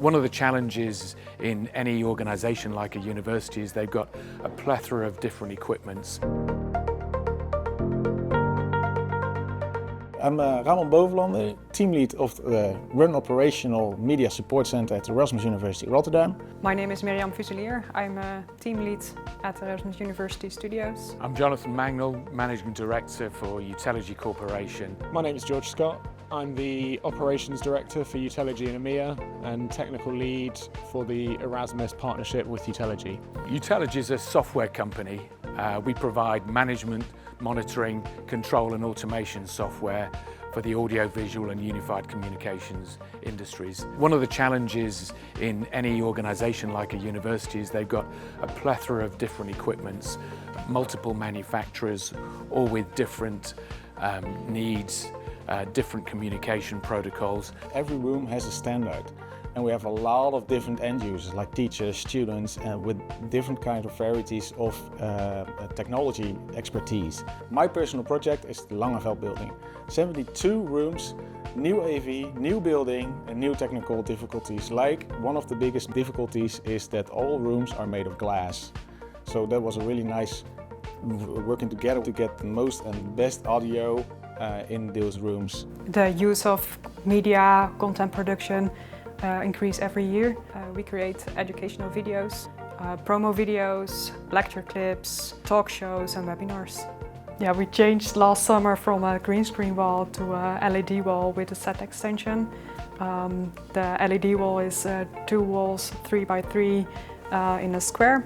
One of the challenges in any organisation like a university is they've got a plethora of different equipments. I'm Ramon Bovenlander, team lead of the Run Operational Media Support Center at Erasmus University Rotterdam. My name is Mirjam Fuselier. I'm a team lead at Erasmus University Studios. I'm Jonathan Mangnall, Managing Director for Utelogy Corporation. My name is George Scott. I'm the Operations Director for Utelogy in EMEA and Technical Lead for the Erasmus partnership with Utelogy. Utelogy is a software company. We provide management, monitoring, control and automation software for the audiovisual and unified communications industries. One of the challenges in any organisation like a university is they've got a plethora of different equipments, multiple manufacturers, all with different needs, different communication protocols. Every room has a standard, and we have a lot of different end users like teachers, students, and with different kind of varieties of technology expertise. My personal project is the Langeveld building. 72 rooms, new AV, new building and new technical difficulties. Like one of the biggest difficulties is that all rooms are made of glass. So that was a really nice working together to get the most and best audio in those rooms. The use of media, content production increase every year. We create educational videos, promo videos, lecture clips, talk shows and webinars. Yeah, we changed last summer from a green screen wall to a LED wall with a set extension. The LED wall is 2 walls, 3 by 3 in a square.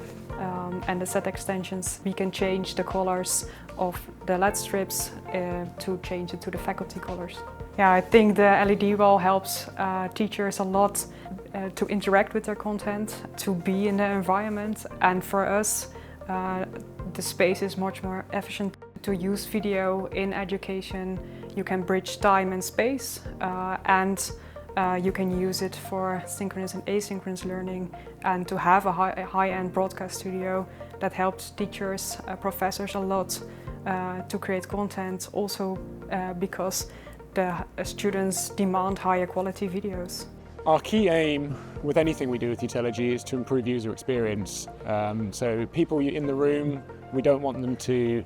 And the set extensions, we can change the colors of the LED strips to change it to the faculty colors. Yeah, I think the LED wall helps teachers a lot to interact with their content, to be in the environment, and for us the space is much more efficient to use video in education. You can bridge time and space and you can use it for synchronous and asynchronous learning, and to have a high-end broadcast studio that helps teachers, professors a lot to create content, also because the students demand higher quality videos. Our key aim with anything we do with Utelogy is to improve user experience. So people in the room, we don't want them to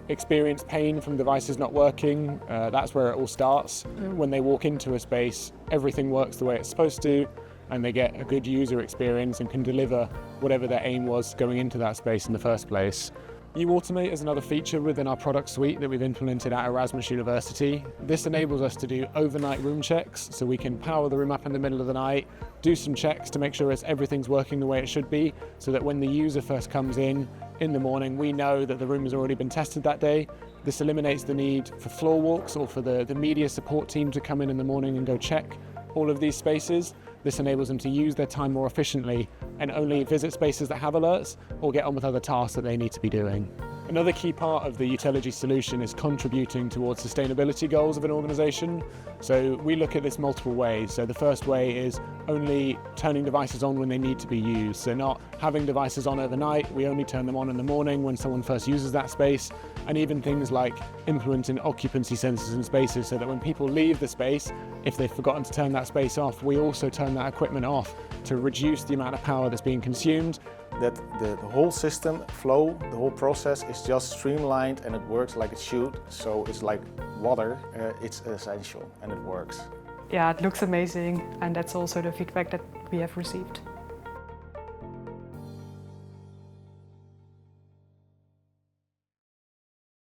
experience pain from devices not working. That's where it all starts. When they walk into a space, everything works the way it's supposed to, and they get a good user experience and can deliver whatever their aim was going into that space in the first place. Automate is another feature within our product suite that we've implemented at Erasmus University. This enables us to do overnight room checks, so we can power the room up in the middle of the night, do some checks to make sure everything's working the way it should be, so that when the user first comes in the morning, we know that the room has already been tested that day. This eliminates the need for floor walks or for the media support team to come in the morning and go check all of these spaces. This enables them to use their time more efficiently and only visit spaces that have alerts or get on with other tasks that they need to be doing. Another key part of the Utelogy solution is contributing towards sustainability goals of an organisation. So we look at this multiple ways. So the first way is only turning devices on when they need to be used. So not having devices on overnight, we only turn them on in the morning when someone first uses that space. And even things like implementing occupancy sensors in spaces so that when people leave the space, if they've forgotten to turn that space off, we also turn that equipment off to reduce the amount of power that's being consumed. That the whole system flow, the whole process is just streamlined and it works like it should. So it's like water, it's essential and it works. Yeah, it looks amazing, and that's also the feedback that we have received.